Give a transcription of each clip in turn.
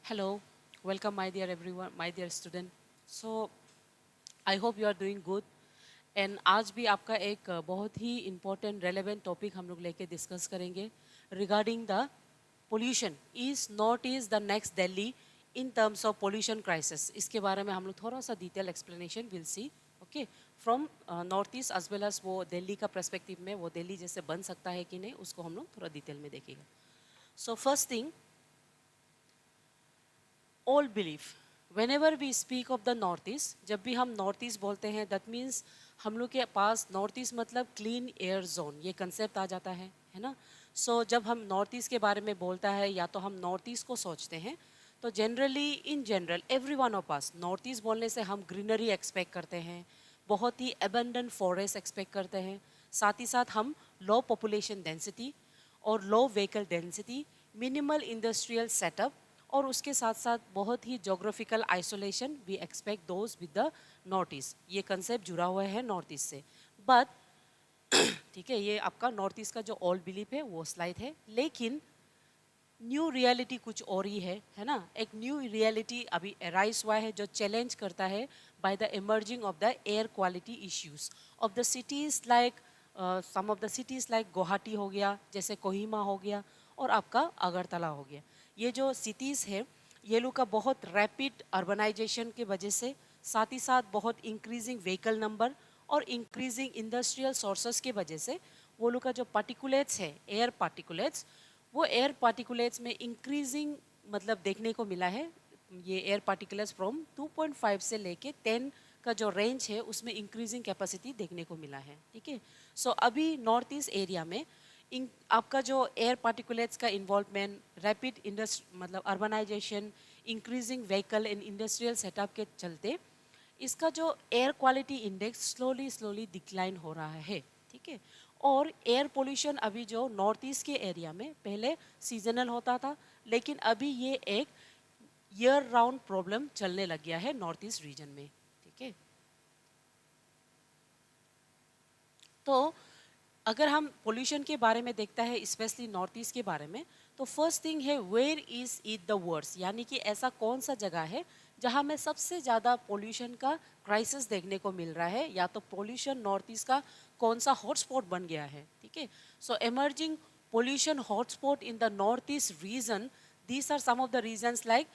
Hello, welcome my dear everyone, my dear student. So I hope you are doing good. And आज भी आपका एक बहुत ही इम्पोर्टेंट रेलेवेंट टॉपिक हम लोग लेके डिस्कस करेंगे regarding the pollution is not is the next Delhi in terms of pollution crisis. इसके बारे में हम लोग थोड़ा सा detail explanation will see okay from north east as well as वो दिल्ली का पर्सपेक्टिव में वो दिल्ली जैसे बन सकता है कि नहीं उसको हम लोग थोड़ा डिटेल में देखेंगे। So first thing, all belief whenever we speak of the north east, जब भी हम नॉर्थ ईस्ट बोलते हैं दैट मीन्स हम लोग के पास नॉर्थ ईस्ट मतलब क्लीन एयर जोन ये कंसेप्ट आ जाता है ना। सो जब हम नॉर्थ ईस्ट के बारे में बोलता है या तो हम नॉर्थ ईस्ट को सोचते हैं तो generally in general every one of us north east बोलने से हम ग्रीनरी एक्सपेक्ट करते हैं, बहुत ही एबंडेंट फॉरेस्ट एक्सपेक्ट करते हैं, साथ ही साथ हम लो पॉपुलेशन डेंसिटी और low vehicle density, minimal industrial setup और उसके साथ साथ बहुत ही geographical isolation we expect those with the north east. ये कंसेप्ट जुड़ा हुआ है नॉर्थ ईस्ट से। बट ठीक है, ये आपका नॉर्थ ईस्ट का जो ओल्ड बिलीफ है वो स्लाइड है, लेकिन न्यू रियलिटी कुछ और ही है ना। एक न्यू रियलिटी अभी अराइज हुआ है जो चैलेंज करता है by the emerging of the air quality issues of the cities like some of the cities like Guwahati हो गया, जैसे कोहिमा हो गया और आपका अगरतला हो गया। ये जो सिटीज़ है ये लोग का बहुत रैपिड अर्बनाइजेशन के वजह से, साथ ही साथ बहुत इंक्रीजिंग व्हीकल नंबर और इंक्रीजिंग इंडस्ट्रियल सोर्सेस के वजह से वो लोग का जो पार्टिकुलेट्स है एयर पार्टिकुलेट्स, वो एयर पार्टिकुलेट्स में इंक्रीजिंग मतलब देखने को मिला है। ये एयर पार्टिकुलेट्स फ्रॉम 2.5 से लेके 10 का जो रेंज है उसमें इंक्रीजिंग कैपेसिटी देखने को मिला है। ठीक है, सो अभी नॉर्थ ईस्ट एरिया में आपका जो एयर पार्टिकुलेट्स का इन्वॉल्वमेंट, रैपिड मतलब urbanisation, increasing vehicle and industrial setup के चलते इसका जो air quality index slowly slowly decline हो रहा है। ठीक है, और एयर पोल्यूशन अभी जो नॉर्थ ईस्ट के एरिया में पहले सीजनल होता था, लेकिन अभी ये एक ईयर राउंड प्रॉब्लम चलने लग गया है नॉर्थ ईस्ट रीजन में। ठीक है, तो अगर हम पोल्यूशन के बारे में देखता है स्पेशली नॉर्थ ईस्ट के बारे में, तो फर्स्ट थिंग है where is it the worst, यानी कि ऐसा कौन सा जगह है जहां में सबसे ज़्यादा पोल्यूशन का क्राइसिस देखने को मिल रहा है, या तो पोल्यूशन नॉर्थ ईस्ट का कौन सा हॉटस्पॉट बन गया है। ठीक है, so emerging pollution hotspot in the north east region, these are some of the regions like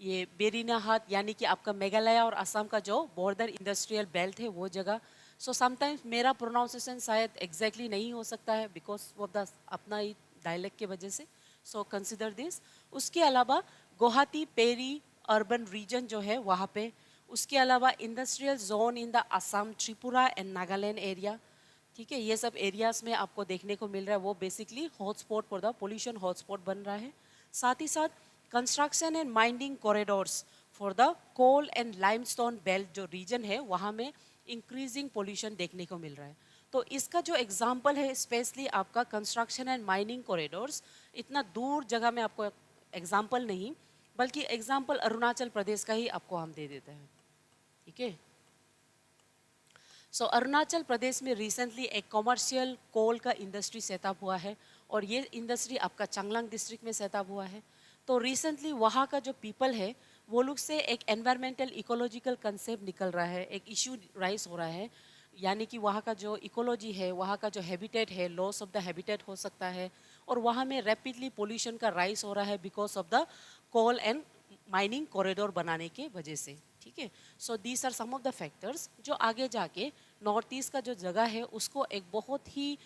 ये बेरीनाहाट यानी कि आपका मेघालय और असम का जो बॉर्डर इंडस्ट्रियल बेल्ट है वो जगह। सो समटाइम्स मेरा प्रोनाउंसिएशन शायद एग्जैक्टली नहीं हो सकता है बिकॉज ऑफ द अपना ही डायलेक्ट के वजह से, सो कंसिडर दिस। उसके अलावा गुवाहाटी पेरी अर्बन रीजन जो है वहाँ पे, उसके अलावा industrial zone in the Assam, Tripura and Nagaland area. ठीक है, ये सब एरियाज में आपको देखने को मिल रहा है, वो basically hotspot for the pollution hotspot बन रहा है। साथ ही साथ construction and mining corridors for the coal and limestone belt जो रीजन है वहाँ में इंक्रीजिंग पोल्यूशन देखने को मिल रहा है। तो इसका जो एग्जाम्पल है स्पेशली आपका कंस्ट्रक्शन एंड माइनिंग कॉरिडोर्स, इतना दूर जगह में आपको एग्जाम्पल नहीं बल्कि एग्जाम्पल अरुणाचल प्रदेश का ही आपको हम दे देते हैं। ठीक है, सो अरुणाचल प्रदेश में रिसेंटली एक कॉमर्शियल कोल का इंडस्ट्री सेटअप हुआ है और ये इंडस्ट्री आपका चांगलांग डिस्ट्रिक्ट में सेटअप हुआ है। तो रिसेंटली वहाँ का जो पीपल है वो लोग से एक एनवायरमेंटल इकोलॉजिकल कंसेप्ट निकल रहा है, एक इशू राइज हो रहा है, यानी कि वहाँ का जो इकोलॉजी है, वहाँ का जो हैबिटेट है, लॉस ऑफ द हैबिटेट हो सकता है, और वहाँ में रैपिडली पोल्यूशन का राइज हो रहा है because of the coal and mining corridor बनाने के वजह से। ठीक है, so these are some of the factors जो आगे जाके नॉर्थ ईस्ट का जो जगह है उसको एक बहुत ही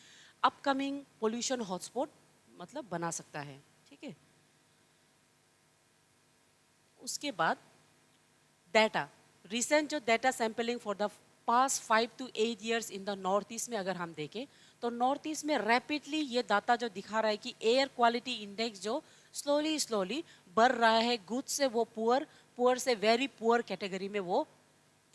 अपकमिंग पोल्यूशन हॉटस्पॉट मतलब बना सकता है। ठीक है, उसके बाद डाटा, रिसेंट जो data sampling for the past 5 to 8 years in the north east में अगर हम देखें तो नॉर्थ ईस्ट में रैपिडली ये डाटा जो दिखा रहा है कि एयर क्वालिटी इंडेक्स जो स्लोली स्लोली बढ़ रहा है, गुड से वो पुअर, पुअर से वेरी पुअर कैटेगरी में वो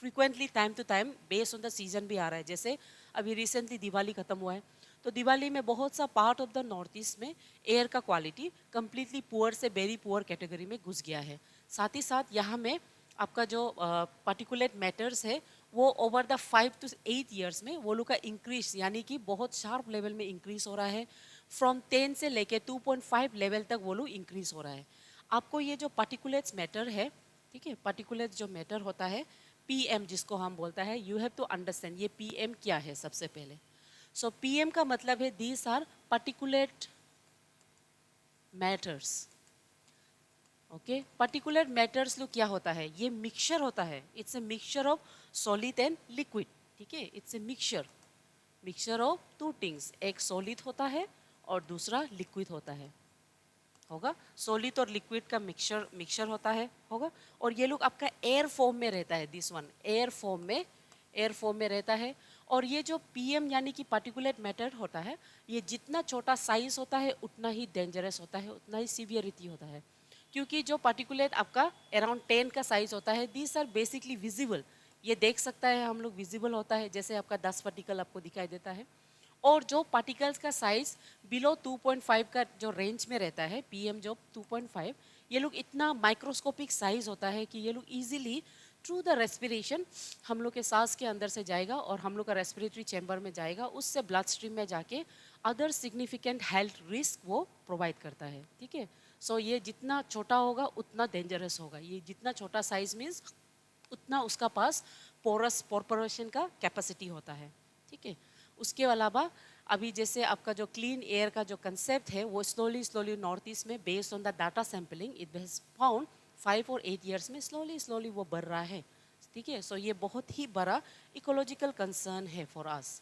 frequently time to time based on the season भी आ रहा है। जैसे अभी रिसेंटली दिवाली खत्म हुआ है तो दिवाली में बहुत सा part of the north east में एयर का क्वालिटी कंप्लीटली पुअर से वेरी पुअर कैटेगरी में घुस गया है। साथ ही साथ यहाँ में आपका जो पार्टिकुलेट मैटर्स है वो ओवर द 5 to 8 years में वो लोग का इंक्रीज यानी कि बहुत शार्प लेवल में इंक्रीज हो रहा है, फ्रॉम 10 से लेके 2.5 लेवल तक वो लोग इंक्रीज हो रहा है। आपको ये जो पार्टिकुलेट्स मैटर है, ठीक है, पार्टिकुलेट्स जो मैटर होता है, पीएम जिसको हम बोलता है, यू हैव टू अंडरस्टैंड ये पीएम क्या है सबसे पहले। सो पीएम का मतलब है these are particulate matters. Okay, particular matters लोग क्या होता है, ये मिक्सचर होता है, it's a mixture of solid and liquid, ठीक है, it's a mixture, mixture of two things, एक सॉलिड होता है और दूसरा लिक्विड होता है, होगा, सॉलिड और लिक्विड का मिक्सचर मिक्सचर होता है, होगा। और ये लोग आपका एयर फॉर्म में रहता है, दिस वन एयर फॉर्म में रहता है। और ये जो पीएम यानी कि पार्टिकुलेट मैटर होता है, ये जितना छोटा साइज होता है उतना ही डेंजरस होता है, उतना ही सीवियरिटी होता है, क्योंकि जो पार्टिकुलेट आपका अराउंड 10 का साइज होता है, दीज आर बेसिकली विजिबल, ये देख सकता है हम लोग, विजिबल होता है, जैसे आपका 10 पार्टिकल आपको दिखाई देता है। और जो पार्टिकल्स का साइज बिलो 2.5 का जो रेंज में रहता है, पीएम जो 2.5, ये लोग इतना माइक्रोस्कोपिक साइज होता है कि ये लोग इजीली थ्रू द रेस्पिरेशन हम लोग के सांस के अंदर से जाएगा और हम लोग का रेस्पिरेटरी चैम्बर में जाएगा, उससे ब्लड स्ट्रीम में जाके अदर सिग्निफिकेंट हेल्थ रिस्क वो प्रोवाइड करता है, ठीक है। सो ये जितना छोटा होगा उतना डेंजरस होगा, ये जितना छोटा साइज मीन्स उतना उसका पास पोरस कॉर्पोरेशन का कैपेसिटी होता है, ठीक है। उसके अलावा अभी जैसे आपका जो क्लीन एयर का जो कंसेप्ट है, वो स्लोली स्लोली नॉर्थ ईस्ट में based on the data sampling it has found 5 और 8 ईयर्स में स्लोली स्लोली वो बढ़ रहा है, ठीक है। सो ये बहुत ही बड़ा इकोलॉजिकल कंसर्न है फॉर अस।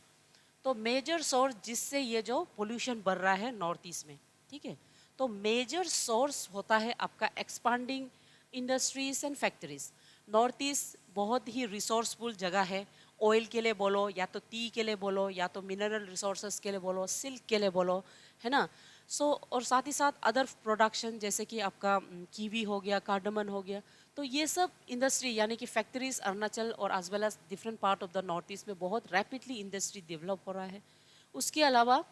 तो मेजर सोर्स जिससे ये जो पोल्यूशन बढ़ रहा है नॉर्थ ईस्ट में, ठीक है, तो मेजर सोर्स होता है आपका expanding industries and factories. North east बहुत ही रिसोर्सफुल जगह है, ऑयल के लिए बोलो, या तो टी के लिए बोलो, या तो मिनरल रिसोर्सेज के लिए बोलो, सिल्क के लिए बोलो, है ना। सो और साथ ही साथ अदर प्रोडक्शन जैसे कि आपका कीवी हो गया, कार्डमन हो गया, तो ये सब इंडस्ट्री यानी कि फैक्ट्रीज अरुणाचल और as well as different part of the north east में बहुत रैपिडली इंडस्ट्री डेवलप हो रहा है। उसके अलावा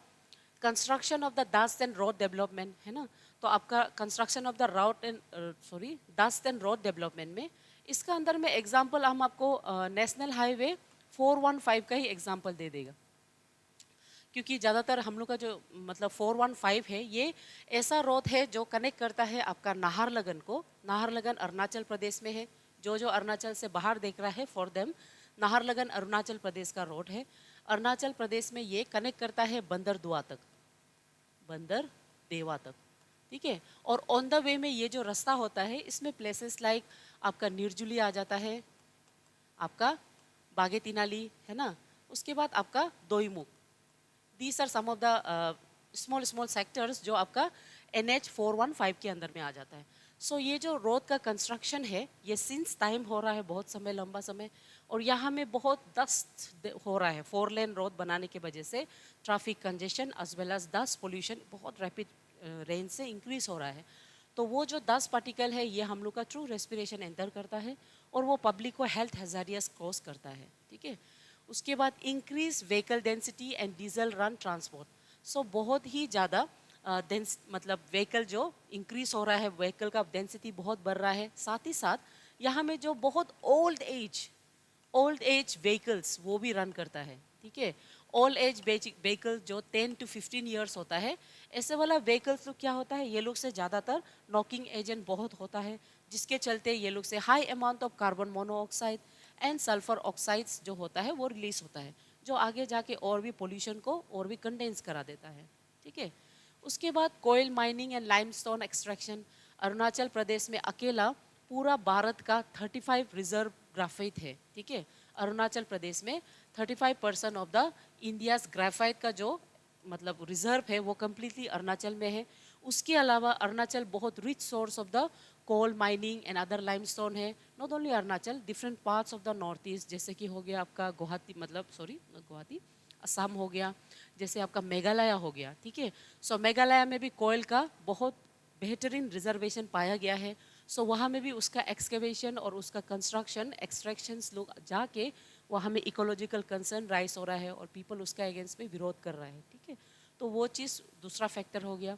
construction of the dust and road development, है ना, तो आपका construction of the route and dust and road development में, इसका अंदर में एग्जांपल हम आपको नेशनल हाईवे 415 का ही एग्जांपल दे देगा, क्योंकि ज़्यादातर हम लोग का जो मतलब 415 है, ये ऐसा रोड है जो कनेक्ट करता है आपका नाहरलगन को। नाहरलगन अरुणाचल प्रदेश में है, जो जो अरुणाचल से बाहर देख रहा है फॉर देम नाहरलगन अरुणाचल प्रदेश का रोड है। अरुणाचल प्रदेश में ये कनेक्ट करता है बंदरदुआ तक, बंदर देवा तक, ठीक है। और ऑन द वे में ये जो रास्ता होता है, इसमें प्लेसेस लाइक आपका निर्जुली आ जाता है, आपका बागे तिनाली, है ना, उसके बाद आपका Doimukh, these are some of the small small sectors जो आपका NH 415 के अंदर में आ जाता है। सो ये जो रोड का कंस्ट्रक्शन है, ये सिंस टाइम हो रहा है, बहुत समय, लंबा समय, और यहाँ में बहुत डस्ट हो रहा है। 4 लेन रोड बनाने की वजह से traffic congestion as well as dust pollution बहुत रैपिड रेंज से इंक्रीज हो रहा है। तो वो जो 10 पार्टिकल है, ये हम लोग का ट्रू रेस्पिरेशन एंटर करता है और वो पब्लिक को हेल्थ हैजार्डियस कॉज करता है, ठीक है। उसके बाद increase vehicle density and diesel run transport. So बहुत ही ज़्यादा मतलब व्हीकल जो इंक्रीज हो रहा है, व्हीकल का डेंसिटी बहुत बढ़ रहा है। साथ ही साथ यहाँ में जो बहुत ओल्ड एज व्हीकल्स वो भी रन करता है, ठीक है। ओल्ड एज व्हीकल जो 10 to 15 ईयर्स होता है, ऐसे वाला व्हीकल्स तो क्या होता है, ये लोग से ज़्यादातर नॉकिंग एजेंट बहुत होता है, जिसके चलते ये लोग से high amount of carbon monoxide and sulphur oxides जो होता है वो रिलीज होता है, जो आगे जाके और भी पोल्यूशन को और भी कंडेंस करा देता है, ठीक है। उसके बाद coal mining and limestone extraction. Arunachal Pradesh में अकेला पूरा भारत का 35 रिजर्व ग्राफाइट है, ठीक है। अरुणाचल प्रदेश में 35% ऑफ द इंडियाज ग्राफाइट का जो मतलब रिजर्व है वो कम्प्लीटली अरुणाचल में है। उसके अलावा अरुणाचल बहुत rich source of the coal mining and other limestone है। Not only Arunachal, different parts of the north east, जैसे कि हो गया आपका गुवाहाटी, मतलब सॉरी गुवाहाटी, असम हो गया, जैसे आपका मेघालय हो गया, ठीक है। सो मेघालय में भी कोयल का बहुत बेहतरीन रिजर्वेशन पाया गया है। सो वहाँ में भी उसका एक्सकेवेशन और उसका कंस्ट्रक्शन एक्सट्रैक्शंस लोग जाके वहाँ में इकोलॉजिकल कंसर्न राइज हो रहा है और पीपल उसका अगेंस्ट में विरोध कर रहा है, ठीक है। तो वो चीज़ दूसरा फैक्टर हो गया।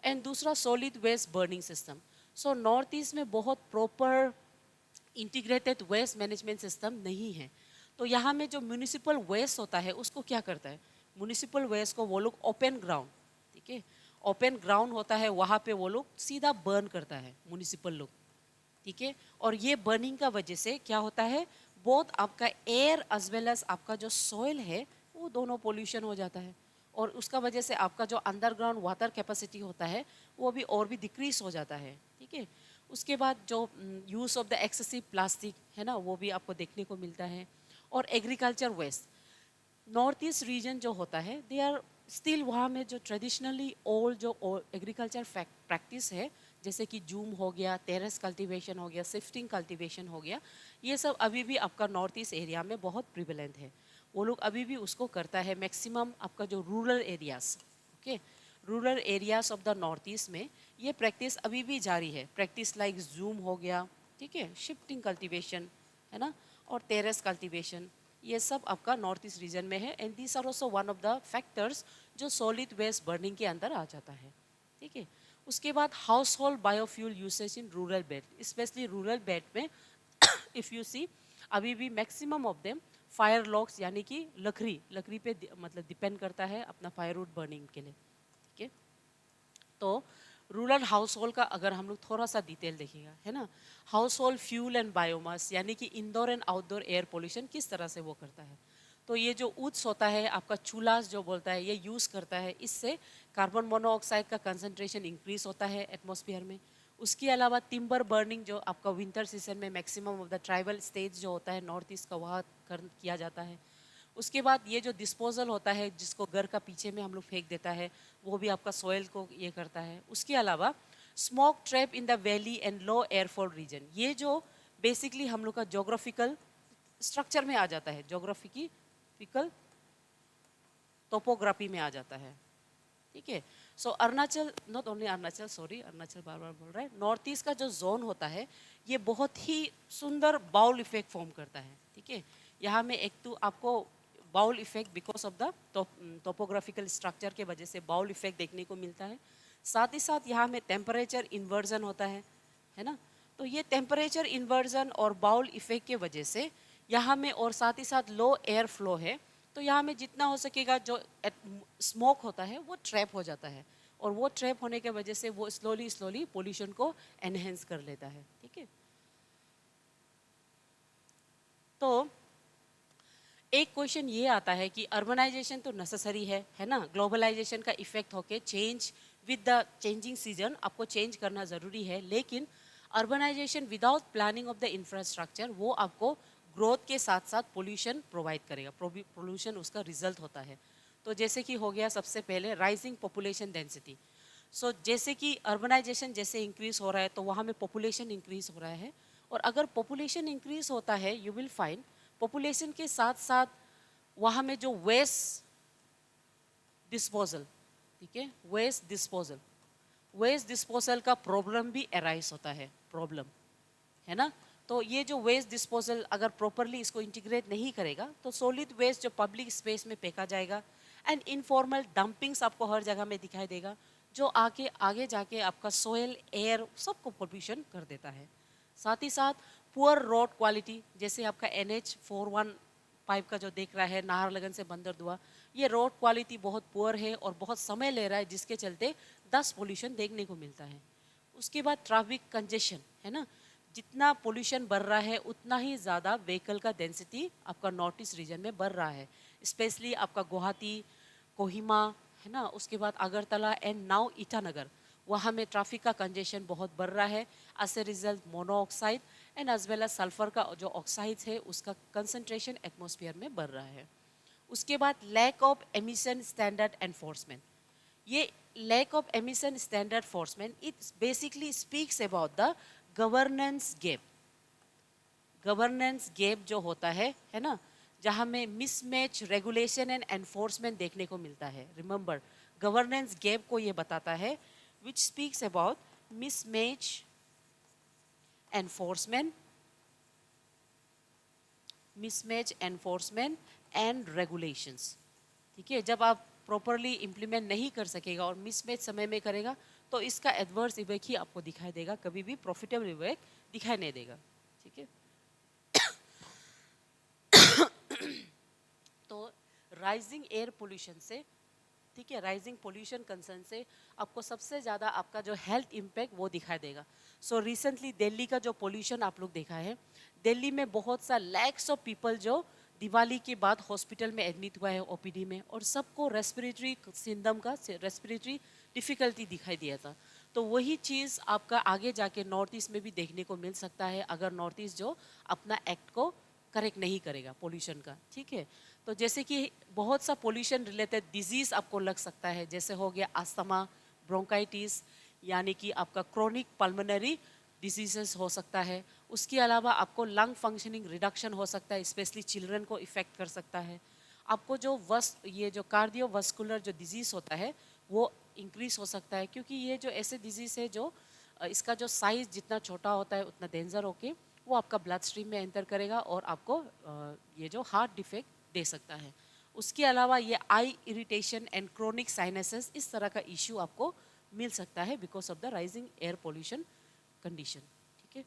एंड दूसरा solid waste burning system. So north east में बहुत proper integrated waste management system नहीं है। तो यहाँ में जो म्यूनिसिपल वेस्ट होता है उसको क्या करता है, म्यूनिसिपल वेस्ट को वो लोग ओपन ग्राउंड, ठीक है, ओपन ग्राउंड होता है वहाँ पे वो लोग सीधा बर्न करता है म्युनिसिपल लोग, ठीक है। और ये बर्निंग का वजह से क्या होता है, बहुत आपका एयर एज वेल एज आपका जो सॉइल है वो दोनों पोल्यूशन हो जाता है। और उसका वजह से आपका जो अंडरग्राउंड वाटर कैपेसिटी होता है वो भी और भी डिक्रीज हो जाता है, ठीक है। उसके बाद जो use of the excessive plastic है ना वो भी आपको देखने को मिलता है। और agriculture waste, north east region जो होता है दे आर स्टिल वहाँ में जो ट्रेडिशनली ओल्ड जो एग्रीकल्चर प्रैक्टिस है, जैसे कि जूम हो गया, टेरेस कल्टीवेशन हो गया, शिफ्टिंग कल्टीवेशन हो गया, ये सब अभी भी आपका नॉर्थ ईस्ट एरिया में बहुत प्रिवेलेंट है। वो लोग अभी भी उसको करता है मैक्सिमम आपका जो rural areas, okay, rural areas of the north east में ये प्रैक्टिस अभी भी जारी है। प्रैक्टिस लाइक जूम हो गया, ठीक है, शिफ्टिंग कल्टीवेशन है ना, और टेरेस कल्टीवेशन, ये सब आपका नॉर्थ ईस्ट रीजन में है। And these are also one of the factors जो सॉलिड वेस्ट बर्निंग के अंदर आ जाता है, ठीक है। उसके बाद household biofuel usage in rural belt, specially rural belt में इफ़ यू सी अभी भी maximum of them fire logs यानी कि लकड़ी पे मतलब डिपेंड करता है अपना फायरवुड बर्निंग के लिए, ठीक है। तो रूरल हाउस होल्ड का अगर हम लोग थोड़ा सा डिटेल देखेगा है ना, house hold fuel and biomass यानी कि indoor and outdoor air pollution किस तरह से वो करता है। तो ये जो उच्च होता है आपका चूल्हा जो बोलता है ये यूज़ करता है, इससे कार्बन मोनोऑक्साइड का कंसंट्रेशन इंक्रीज होता है एटमॉस्फेयर में। उसके अलावा टिम्बर बर्निंग जो आपका विंटर सीजन में maximum of the tribal states जो होता है नॉर्थ ईस्ट का वहाँ किया जाता है। उसके बाद ये जो डिस्पोजल होता है जिसको घर का पीछे में हम लोग फेंक देता है, वो भी आपका सॉइल को ये करता है। उसके अलावा smoke trap in the valley and low airflow region, ये जो बेसिकली हम लोग का जोग्राफिकल स्ट्रक्चर में आ जाता है, जोग्राफिकल टोपोग्राफी में आ जाता है, ठीक है। So Arunachal, not only Arunachal, sorry Arunachal बार बार बोल रहा है, नॉर्थ ईस्ट का जो जोन होता है ये बहुत ही सुंदर बाउल इफेक्ट फॉर्म करता है, ठीक है। यहाँ में एक तो आपको bowl effect because of the topographical structure के वजह से बाउल इफेक्ट देखने को मिलता है। साथ ही साथ यहाँ में टेम्परेचर इन्वर्जन होता है ना। तो ये टेम्परेचर इन्वर्जन और बाउल इफेक्ट के वजह से यहाँ में, और साथ ही साथ लो एयर फ्लो है, तो यहाँ में जितना हो सकेगा जो स्मोक होता है वो ट्रैप हो जाता है, और वो ट्रैप होने के वजह से वो स्लोली स्लोली पोल्यूशन को एनहेंस कर लेता है, ठीक है। तो एक क्वेश्चन ये आता है कि अर्बनाइजेशन तो नेसेसरी है ना, ग्लोबलाइजेशन का इफेक्ट होके change with the changing season आपको चेंज करना ज़रूरी है, लेकिन urbanization without planning of the infrastructure वो आपको ग्रोथ के साथ साथ पोल्यूशन प्रोवाइड करेगा, पोल्यूशन उसका रिजल्ट होता है। तो जैसे कि हो गया सबसे पहले राइजिंग पॉपुलेशन डेंसिटी। सो जैसे कि अर्बनाइजेशन जैसे इंक्रीज हो रहा है तो वहाँ में पॉपुलेशन इंक्रीज हो रहा है, और अगर पॉपुलेशन इंक्रीज होता है यू विल फाइंड पॉपुलेशन के साथ साथ वहाँ में जो वेस्ट डिस्पोजल, ठीक है, वेस्ट डिस्पोजल का प्रॉब्लम भी अराइज होता है, प्रॉब्लम है ना। तो ये जो वेस्ट डिस्पोजल अगर प्रॉपरली इसको इंटीग्रेट नहीं करेगा तो सॉलिड वेस्ट जो पब्लिक स्पेस में फेंका जाएगा एंड इनफॉर्मल डंपिंग्स आपको हर जगह में दिखाई देगा, जो आगे जाके आपका सोयल एयर सबको पोल्यूशन कर देता है। साथ ही साथ पुअर रोड क्वालिटी, जैसे आपका NH 415 का जो देख रहा है नाहरलगन से बंदरदुआ, ये रोड क्वालिटी बहुत पुअर है और बहुत समय ले रहा है, जिसके चलते 10 पोल्यूशन देखने को मिलता है। उसके बाद ट्रैफिक कंजेशन है ना, जितना पोल्यूशन बढ़ रहा है उतना ही ज़्यादा व्हीकल का डेंसिटी आपका नॉर्थ ईस्ट रीजन में बढ़ रहा है, स्पेशली आपका गुवाहाटी, कोहिमा है ना, उसके बाद अगरतला एंड नाउ ईटानगर, वहाँ में ट्रैफिक का कंजेशन बहुत बढ़ रहा है। As a result monoxide and as well as sulphur का जो ऑक्साइड्स है उसका कंसंट्रेशन एटमॉस्फेयर में बढ़ रहा है। उसके बाद lack of emission standard enforcement, ये lack of emission standard enforcement it basically speaks about the governance gap. Governance gap जो होता है ना, जहाँ में मिसमैच रेगुलेशन एंड एनफोर्समेंट देखने को मिलता है। रिमेंबर गवर्नेंस गैप को ये बताता है which speaks about mismatch enforcement, and regulations, ठीक है। जब आप प्रॉपरली इम्प्लीमेंट नहीं कर सकेगा और मिसमैच समय में करेगा तो इसका एडवर्स इफेक्ट ही आपको दिखाई देगा, कभी भी प्रॉफिटेबल इफेक्ट दिखाई नहीं देगा, ठीक है। तो राइजिंग एयर पोल्यूशन से ठीक है, राइजिंग पोल्यूशन कंसर्न से आपको सबसे ज़्यादा आपका जो हेल्थ इम्पैक्ट वो दिखाई देगा। सो रिसेंटली दिल्ली का जो पोल्यूशन आप लोग देखा है, दिल्ली में बहुत सा लैक्स ऑफ पीपल जो दिवाली के बाद हॉस्पिटल में एडमिट हुआ है ओपीडी में, और सबको रेस्पिरेटरी सिंडम का रेस्पिरेटरी डिफ़िकल्टी दिखाई दिया था। तो वही चीज़ आपका आगे जाके नॉर्थ ईस्ट में भी देखने को मिल सकता है, अगर नॉर्थ ईस्ट जो अपना एक्ट को करेक्ट नहीं करेगा पोल्यूशन का, ठीक है। तो जैसे कि बहुत सा पोल्यूशन रिलेटेड डिजीज़ आपको लग सकता है, जैसे हो गया अस्थमा, ब्रोंकाइटिस, यानी कि आपका क्रोनिक पल्मोनरी डिजीजेस हो सकता है। उसके अलावा आपको लंग फंक्शनिंग रिडक्शन हो सकता है, स्पेशली चिल्ड्रन को इफ़ेक्ट कर सकता है। आपको जो ये जो कार्डियोवास्कुलर जो डिजीज़ होता है वो इंक्रीज हो सकता है, क्योंकि ये जो ऐसे डिजीज़ है जो इसका जो साइज़ जितना छोटा होता है उतना डेंजर होके वो आपका ब्लड स्ट्रीम में एंटर करेगा और आपको ये जो हार्ट डिफेक्ट दे सकता है। उसके अलावा ये आई इरिटेशन एंड क्रोनिक साइनसेस, इस तरह का इश्यू आपको मिल सकता है because of the rising air pollution condition, ठीक है।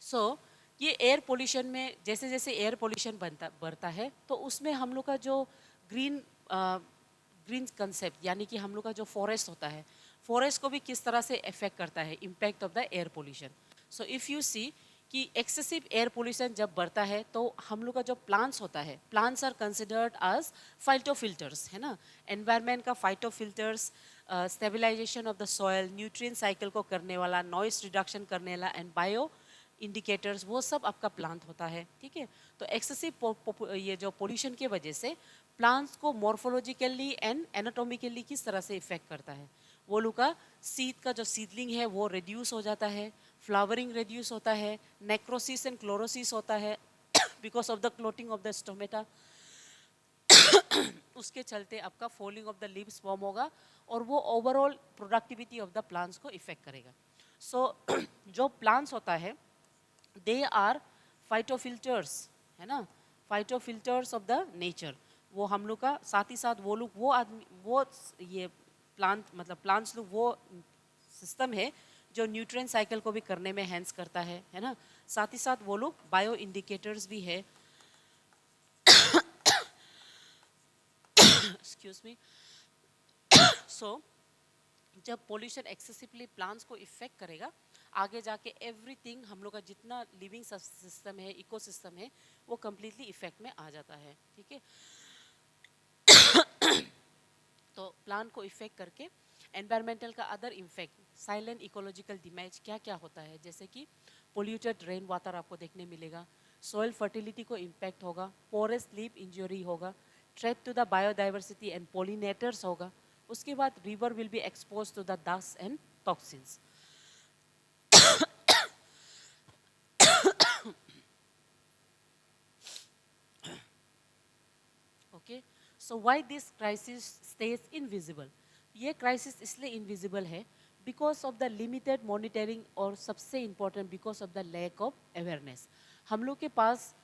सो ये एयर पोल्यूशन में जैसे जैसे एयर पोल्यूशन बढ़ता है तो उसमें हम लोग का जो ग्रीन ग्रीन कंसेप्ट, यानी कि हम लोग का जो फॉरेस्ट होता है, फॉरेस्ट को भी किस तरह से इफेक्ट करता है impact of the air pollution. So if you see कि एक्सेसिव एयर पोल्यूशन जब बढ़ता है तो हम लोग का जो प्लांट्स होता है, plants are considered as phytofilters, है ना। एनवायरनमेंट का phytofilters, stabilization of the soil, nutrient cycle को करने वाला, नॉइस रिडक्शन करने वाला एंड बायो इंडिकेटर्स, वो सब आपका प्लांट होता है, ठीक है। तो एक्सेसिव ये जो पोल्यूशन की वजह से प्लांट्स को मॉर्फोलॉजिकली एंड एनाटॉमिकली किस तरह से इफेक्ट करता है, वो लोग का सीड का जो सीडलिंग है वो रिड्यूस हो जाता है, फ्लावरिंग रिड्यूस होता है, नेक्रोसिस एंड क्लोरोसिस होता है because of the clotting of the stomata. उसके चलते आपका falling of the leaves form होगा और वो overall productivity of the plants को इफेक्ट करेगा। सो जो प्लांट्स होता है दे आर फाइटोफिल्टर्स, है ना, फाइटोफिल्टर्स ऑफ द नेचर। वो हम लोग का साथ ही साथ वो लोग वो आदमी वो ये प्लांट मतलब प्लांट्स लोग वो सिस्टम है जो न्यूट्रिएंट साइकिल को भी करने में हेल्प करता है ना। साथ ही साथ वो लोग बायो इंडिकेटर्स भी है एक्सक्यूज मी। सो जब पोल्यूशन एक्सेसिवली प्लांट्स को इफेक्ट करेगा, आगे जाके एवरीथिंग हम लोग का जितना लिविंग सिस्टम है, इकोसिस्टम है, वो कम्प्लीटली इफेक्ट में आ जाता है, ठीक है। तो प्लांट को इफेक्ट करके एनवायरमेंटल का other impact, silent ecological damage क्या क्या होता है, जैसे कि पोल्यूटेड रेन वाटर आपको देखने मिलेगा, सॉइल फर्टिलिटी को इम्पैक्ट होगा, पोरस लीफ इंजरी होगा, threat to the biodiversity and pollinators होगा। उसके बाद river will be expose to the dust and toxins. Okay, so why this crisis stage invisible. ये क्राइसिस इसलिए इनविजिबल है because of the limited monitoring और सबसे important because of the lack of awareness. हम लोग के पास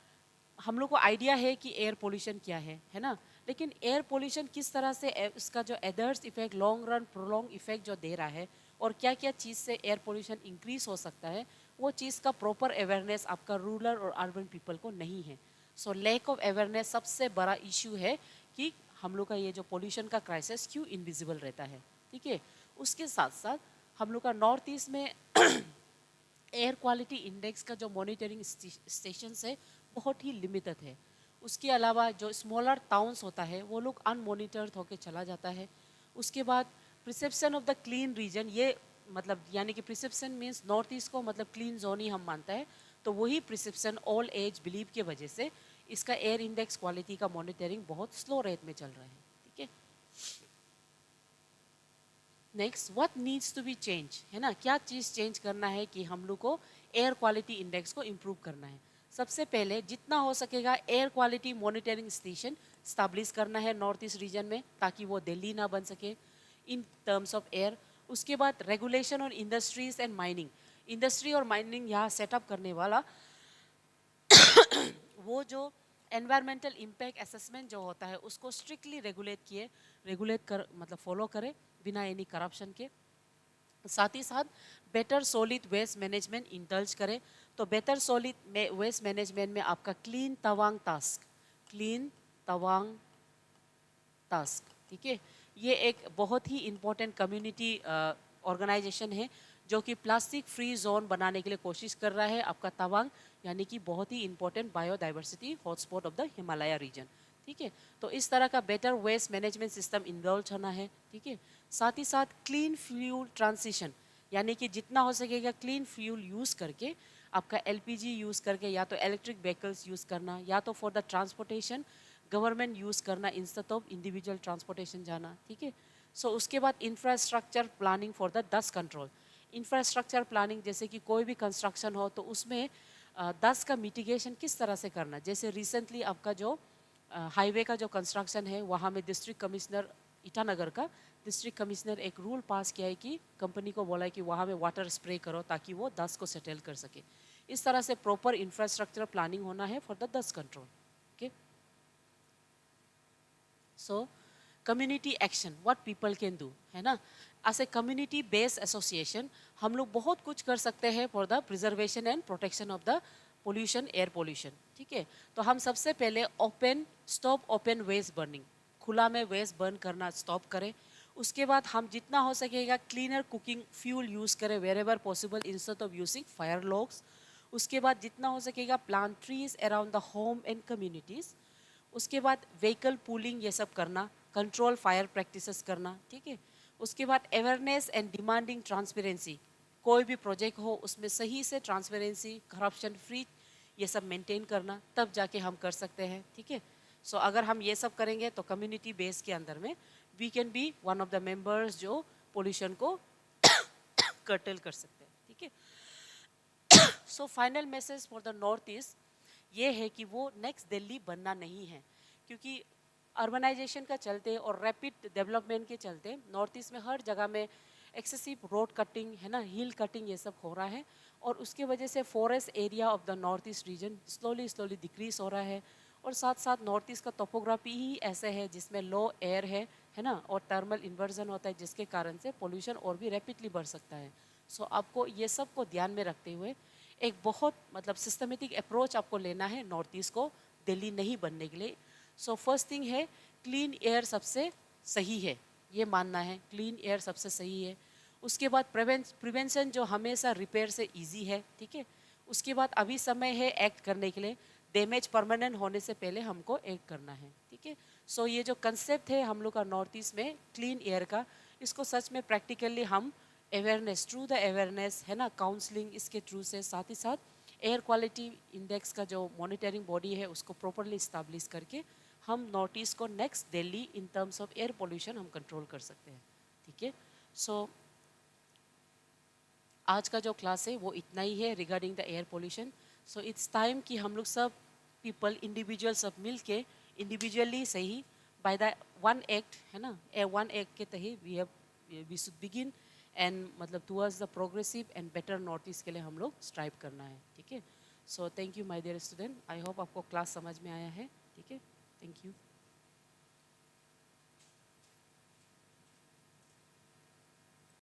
हम लोग को आइडिया है कि एयर पोल्यूशन क्या है ना, लेकिन एयर पोल्यूशन किस तरह से इसका जो aiders effect, long run prolong effect जो दे रहा है और क्या क्या चीज़ से एयर पोल्यूशन इंक्रीज हो सकता है, वो चीज़ का प्रॉपर अवेयरनेस आपका रूरल और अर्बन पीपल को नहीं है। सो लैक ऑफ अवेयरनेस सबसे बड़ा इशू है कि हम लोग का ये जो पोल्यूशन का क्राइसिस क्यों इनविजिबल रहता है, ठीक है। उसके साथ साथ हम लोग का नॉर्थ ईस्ट में एयर क्वालिटी इंडेक्स का जो मॉनिटरिंग स्टेशन है बहुत ही लिमिटेड है। उसके अलावा जो स्मॉलर टाउन्स होता है वो लोग अनमॉनिटर्ड होकर चला जाता है। उसके बाद perception of the clean region, ये मतलब यानी कि प्रिसेप्शन मीन्स नॉर्थ ईस्ट को मतलब क्लीन जोन ही हम मानता है, तो वही प्रिसेप्शन ऑल एज बिलीव की वजह से इसका एयर इंडेक्स क्वालिटी का मॉनिटरिंग बहुत स्लो रेट में चल रहा है, ठीक है। Next, what needs to be change, है ना, क्या चीज़ चेंज करना है कि हम लोग को एयर क्वालिटी इंडेक्स को इम्प्रूव करना है। सबसे पहले जितना हो सकेगा air quality monitoring station establish करना है नॉर्थ ईस्ट रीजन में, ताकि वो दिल्ली ना बन सके इन टर्म्स ऑफ एयर। उसके बाद regulation on industries and mining, industry और माइनिंग यहाँ सेटअप करने वाला वो जो एनवायरमेंटल इम्पैक्ट असेसमेंट जो होता है उसको स्ट्रिक्टली रेगुलेट कर मतलब फॉलो करे बिना एनी करप्शन के। साथ ही साथ better solid waste management indulge करे। तो बेटर सॉलिड वेस्ट मैनेजमेंट में आपका clean Tawang task, clean Tawang task, ठीक है। ये एक बहुत ही इम्पोर्टेंट कम्युनिटी ऑर्गेनाइजेशन है जो कि प्लास्टिक फ्री जोन बनाने के लिए कोशिश कर रहा है आपका तवांग, यानी कि बहुत ही important biodiversity hotspot of the Himalaya region, ठीक है। तो इस तरह का better waste management system involve होना है, ठीक है। साथ ही साथ क्लीन फ्यूल ट्रांसिशन, यानी कि जितना हो सकेगा क्लीन फ्यूल यूज़ करके आपका एलपीजी यूज़ करके या तो इलेक्ट्रिक व्हीकल्स यूज़ करना या तो for the transportation government use करना इंस्टेड ऑफ इंडिविजुअल ट्रांसपोर्टेशन जाना, ठीक है। सो उसके बाद infrastructure planning for the dust control. Infrastructure planning जैसे कि कोई भी कंस्ट्रक्शन हो तो उसमें डस्ट का मिटिगेशन किस तरह से करना। जैसे रिसेंटली आपका जो हाईवे का जो कंस्ट्रक्शन है वहाँ में डिस्ट्रिक्ट कमिश्नर ईटानगर का डिस्ट्रिक्ट कमिश्नर एक रूल पास किया है कि कंपनी को बोला है कि वहाँ में वाटर स्प्रे करो ताकि वो डस्ट को सेटल कर सके। इस तरह से प्रॉपर इंफ्रास्ट्रक्चर प्लानिंग होना है for the dust control, okay. So community action what people can do, है ना। As a community based association हम लोग बहुत कुछ कर सकते हैं for the preservation and protection of the pollution, air pollution, ठीक है। तो हम सबसे पहले स्टॉप ओपन वेस्ट बर्निंग, खुला में वेस्ट बर्न करना स्टॉप करें। उसके बाद हम जितना हो सकेगा क्लीनर कुकिंग फ्यूल यूज़ करें wherever possible instead of using fire logs. उसके बाद जितना हो सकेगा plant trees around the home and communities. उसके बाद व्हीकल पूलिंग ये सब करना, कंट्रोल फायर प्रैक्टिसेस करना, ठीक है। उसके बाद अवेयरनेस एंड डिमांडिंग ट्रांसपेरेंसी, कोई भी प्रोजेक्ट हो उसमें सही से ट्रांसपेरेंसी करप्शन फ्री ये सब मेंटेन करना, तब जाके हम कर सकते हैं, ठीक है। सो अगर हम ये सब करेंगे तो कम्युनिटी बेस के अंदर में we can be one of the members जो पोल्यूशन को कर्टेल कर सकते हैं, ठीक है। So final message for the north east ये है कि वो नेक्स्ट दिल्ली बनना नहीं है, क्योंकि अर्बनाइजेशन का चलते और रैपिड डेवलपमेंट के चलते नॉर्थ ईस्ट में हर जगह में एक्सेसिव रोड कटिंग, है ना, हिल कटिंग ये सब हो रहा है। और उसके वजह से forest area of the north east reason slowly slowly decrease हो रहा है। और साथ साथ नॉर्थ ईस्ट का टोपोग्राफी ही ऐसे है जिसमें लो एयर है ना, और टर्मल इन्वर्जन होता है जिसके कारण से पोल्यूशन और भी रैपिडली बढ़ सकता है। सो आपको ये सब को ध्यान में रखते हुए एक बहुत मतलब सिस्टमेटिक अप्रोच आपको लेना है नॉर्थ ईस्ट को दिल्ली नहीं बनने के लिए। सो फर्स्ट थिंग है क्लीन एयर सबसे सही है, ये मानना है क्लीन एयर सबसे सही है। उसके बाद प्रिवेंशन जो हमेशा रिपेयर से इजी है, ठीक है। उसके बाद अभी समय है एक्ट करने के लिए, डैमेज परमानेंट होने से पहले हमको एक्ट करना है, ठीक है। सो ये जो कंसेप्ट है हम लोग का नॉर्थ ईस्ट में क्लीन एयर का, इसको सच में प्रैक्टिकली हम अवेयरनेस थ्रू द अवेयरनेस, है ना, काउंसलिंग इसके थ्रू से, साथ ही साथ एयर क्वालिटी इंडेक्स का जो मॉनिटरिंग बॉडी है उसको प्रॉपरली इस्टेब्लिश करके हम नॉर्थ ईस्ट को next Delhi in terms of air pollution हम कंट्रोल कर सकते हैं, ठीक है। सो आज का जो क्लास है वो इतना ही है regarding the air pollution. So it's time कि हम लोग सब पीपल इंडिविजुअल सब मिल के इंडिविजुअली सही बाय द वन एक्ट, है ना, वन एक्ट के तहत वी शुड बिगिन एंड मतलब towards the progressive and better north east के लिए हम लोग स्ट्राइव करना है, ठीक है। So thank you my dear student, I hope आपको क्लास समझ में आया है, ठीक है। Thank you.